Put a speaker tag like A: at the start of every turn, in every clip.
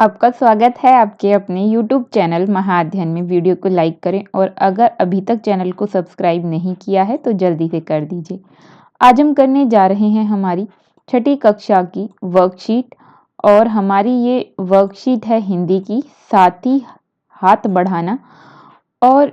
A: आपका स्वागत है आपके अपने YouTube चैनल महाअध्ययन में। वीडियो को लाइक करें और अगर अभी तक चैनल को सब्सक्राइब नहीं किया है तो जल्दी से कर दीजिए। आज हम करने जा रहे हैं हमारी छठी कक्षा की वर्कशीट और हमारी ये वर्कशीट है हिंदी की, साथ ही हाथ बढ़ाना और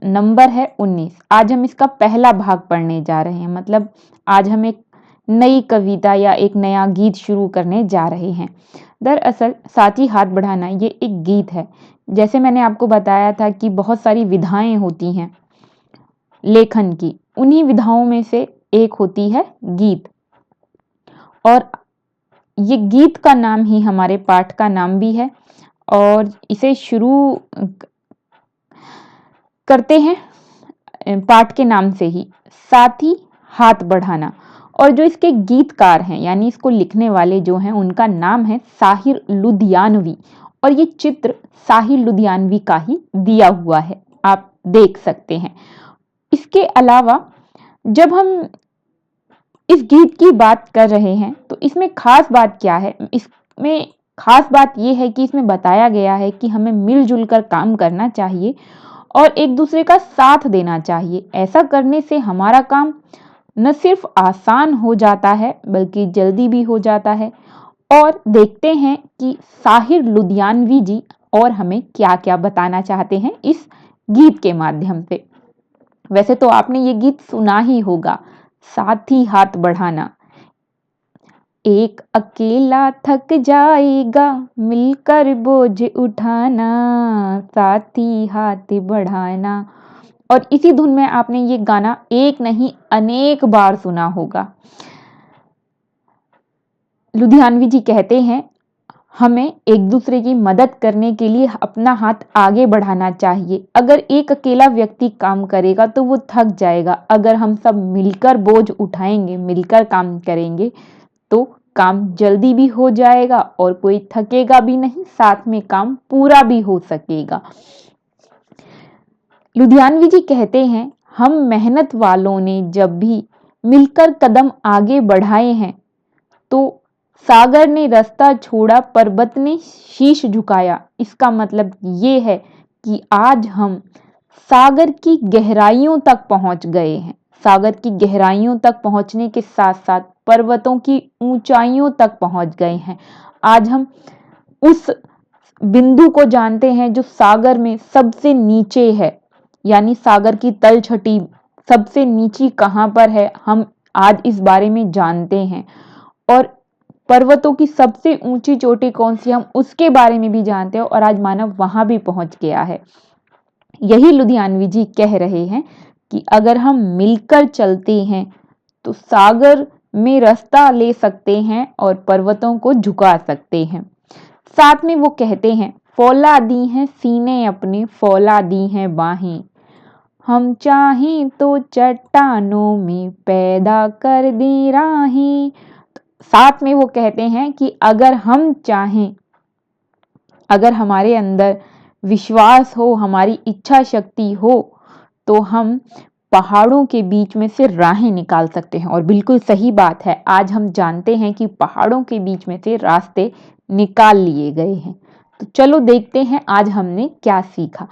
A: नंबर है 19। आज हम इसका पहला भाग पढ़ने जा रहे हैं, मतलब आज हम एक नई कविता या एक नया गीत शुरू करने जा रहे हैं। दरअसल साथी हाथ बढ़ाना ये एक गीत है। जैसे मैंने आपको बताया था कि बहुत सारी विधाएं होती हैं लेखन की, उन्हीं विधाओं में से एक होती है गीत। और ये गीत का नाम ही हमारे पाठ का नाम भी है और इसे शुरू करते हैं पाठ के नाम से ही, साथी हाथ बढ़ाना। और जो इसके गीतकार हैं यानी इसको लिखने वाले जो हैं उनका नाम है साहिर लुधियानवी और ये चित्र साहिर लुधियानवी का ही दिया हुआ है, आप देख सकते हैं। इसके अलावा जब हम इस गीत की बात कर रहे हैं तो इसमें खास बात क्या है? इसमें खास बात यह है कि इसमें बताया गया है कि हमें मिलजुल कर काम करना चाहिए और एक दूसरे का साथ देना चाहिए। ऐसा करने से हमारा काम न सिर्फ आसान हो जाता है बल्कि जल्दी भी हो जाता है। और देखते हैं कि साहिर लुधियानवी जी और हमें क्या क्या बताना चाहते हैं इस गीत के माध्यम से। वैसे तो आपने ये गीत सुना ही होगा, साथी हाथ बढ़ाना। एक अकेला थक जाएगा मिलकर बोझ उठाना, साथी हाथ बढ़ाना। और इसी धुन में आपने ये गाना एक नहीं अनेक बार सुना होगा। लुधियानवी जी कहते हैं हमें एक दूसरे की मदद करने के लिए अपना हाथ आगे बढ़ाना चाहिए। अगर एक अकेला व्यक्ति काम करेगा तो वो थक जाएगा। अगर हम सब मिलकर बोझ उठाएंगे, मिलकर काम करेंगे तो काम जल्दी भी हो जाएगा और कोई थकेगा भी नहीं, साथ में काम पूरा भी हो सकेगा। लुधियानवी जी कहते हैं हम मेहनत वालों ने जब भी मिलकर कदम आगे बढ़ाए हैं तो सागर ने रास्ता छोड़ा, पर्वत ने शीश झुकाया। इसका मतलब ये है कि आज हम सागर की गहराइयों तक पहुंच गए हैं। सागर की गहराइयों तक पहुंचने के साथ साथ पर्वतों की ऊंचाइयों तक पहुंच गए हैं। आज हम उस बिंदु को जानते हैं जो सागर में सबसे नीचे है, यानी सागर की तलछटी सबसे नीची कहां पर है, हम आज इस बारे में जानते हैं। और पर्वतों की सबसे ऊंची चोटी कौन सी, हम उसके बारे में भी जानते हैं और आज मानव वहां भी पहुंच गया है। यही लुधियानवी जी कह रहे हैं कि अगर हम मिलकर चलते हैं तो सागर में रास्ता ले सकते हैं और पर्वतों को झुका सकते हैं। साथ में वो कहते हैं फौला दी हैं सीने अपने, फौला दी हैं बाहें, हम चाहें तो चट्टानों में पैदा कर दे राहें। साथ में वो कहते हैं कि अगर हम चाहें, अगर हमारे अंदर विश्वास हो, हमारी इच्छा शक्ति हो तो हम पहाड़ों के बीच में से राहें निकाल सकते हैं। और बिल्कुल सही बात है, आज हम जानते हैं कि पहाड़ों के बीच में से रास्ते निकाल लिए गए हैं। तो चलो देखते हैं आज हमने क्या सीखा।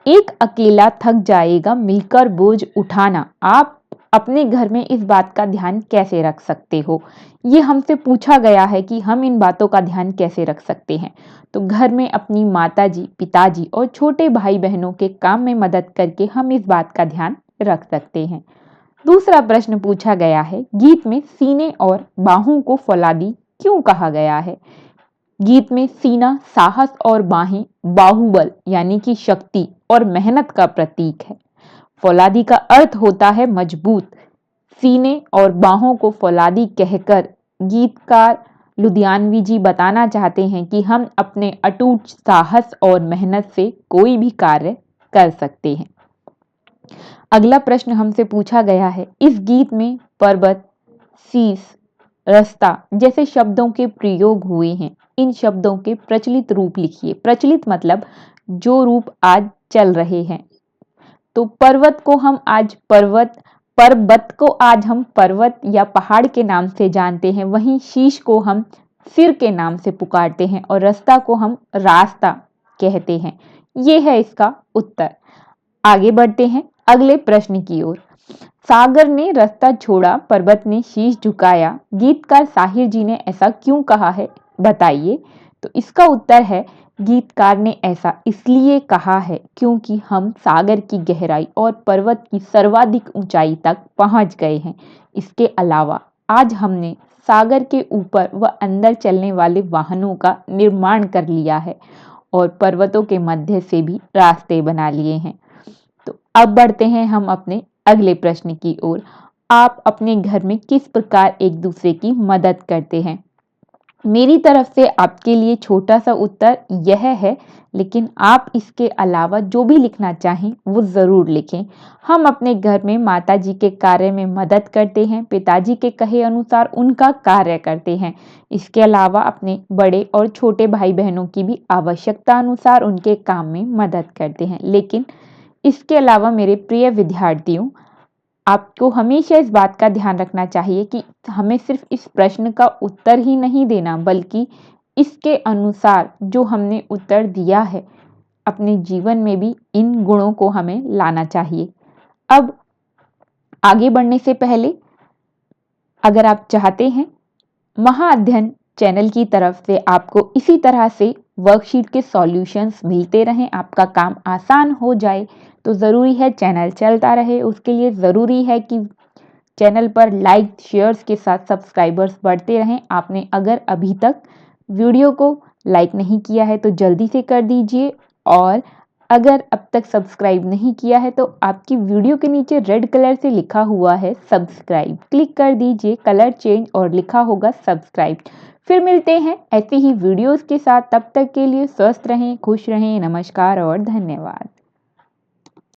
A: एक अकेला थक जाएगा मिलकर बोझ उठाना। आप अपने घर में इस बात का ध्यान कैसे रख सकते हो? ये हमसे पूछा गया है कि हम इन बातों का ध्यान कैसे रख सकते हैं। तो घर में अपनी माताजी, पिताजी और छोटे भाई बहनों के काम में मदद करके हम इस बात का ध्यान रख सकते हैं। दूसरा प्रश्न पूछा गया है, गीत में सीने और बाहों को फौलादी क्यों कहा गया है? गीत में सीना साहस और बाहें बाहुबल यानी कि शक्ति और मेहनत का प्रतीक है। फौलादी का अर्थ होता है मजबूत। सीने और बाहों को फौलादी कहकर गीतकार लुधियानवी जी बताना चाहते हैं कि हम अपने अटूट साहस और मेहनत से कोई भी कार्य कर सकते हैं। अगला प्रश्न हमसे पूछा गया है, इस गीत में पर्वत, शीश, रास्ता जैसे शब्दों के प्रयोग हुए हैं, इन शब्दों के प्रचलित रूप लिखिए। प्रचलित मतलब जो रूप आज चल रहे हैं। तो पर्वत को हम आज पर्वत को आज हम पर्वत या पहाड़ के नाम से जानते हैं, वहीं शीश को हम सिर के नाम से पुकारते हैं और रास्ता को हम रास्ता कहते हैं। ये है इसका उत्तर। आगे बढ़ते हैं अगले प्रश्न की ओर। सागर ने रास्ता छोड़ा, पर्वत ने शीश झुकाया, गीतकार साहिर जी ने ऐसा क्यों कहा है, बताइए। तो इसका उत्तर है, गीतकार ने ऐसा इसलिए कहा है क्योंकि हम सागर की गहराई और पर्वत की सर्वाधिक ऊंचाई तक पहुंच गए हैं। इसके अलावा आज हमने सागर के ऊपर व अंदर चलने वाले वाहनों का निर्माण कर लिया है और पर्वतों के मध्य से भी रास्ते बना लिए हैं। तो अब बढ़ते हैं हम अपने अगले प्रश्न की ओर। आप अपने घर में किस प्रकार एक दूसरे की मदद करते हैं? मेरी तरफ से आपके लिए छोटा सा उत्तर यह है, लेकिन आप इसके अलावा जो भी लिखना चाहें वो ज़रूर लिखें। हम अपने घर में माताजी के कार्य में मदद करते हैं, पिताजी के कहे अनुसार उनका कार्य करते हैं। इसके अलावा अपने बड़े और छोटे भाई बहनों की भी आवश्यकता अनुसार उनके काम में मदद करते हैं। लेकिन इसके अलावा मेरे प्रिय विद्यार्थियों, आपको हमेशा इस बात का ध्यान रखना चाहिए कि हमें सिर्फ इस प्रश्न का उत्तर ही नहीं देना, बल्कि इसके अनुसार जो हमने उत्तर दिया है अपने जीवन में भी इन गुणों को हमें लाना चाहिए। अब आगे बढ़ने से पहले अगर आप चाहते हैं महाअध्ययन चैनल की तरफ से आपको इसी तरह से वर्कशीट के सॉल्यूशंस मिलते रहें, आपका काम आसान हो जाए, तो ज़रूरी है चैनल चलता रहे। उसके लिए ज़रूरी है कि चैनल पर लाइक शेयर्स के साथ सब्सक्राइबर्स बढ़ते रहें। आपने अगर अभी तक वीडियो को लाइक नहीं किया है तो जल्दी से कर दीजिए, और अगर अब तक सब्सक्राइब नहीं किया है तो आपकी वीडियो के नीचे रेड कलर से लिखा हुआ है सब्सक्राइब, क्लिक कर दीजिए, कलर चेंज और लिखा होगा सब्सक्राइब। फिर मिलते हैं ऐसे ही वीडियोस के साथ, तब तक के लिए स्वस्थ रहें, खुश रहें। नमस्कार और धन्यवाद।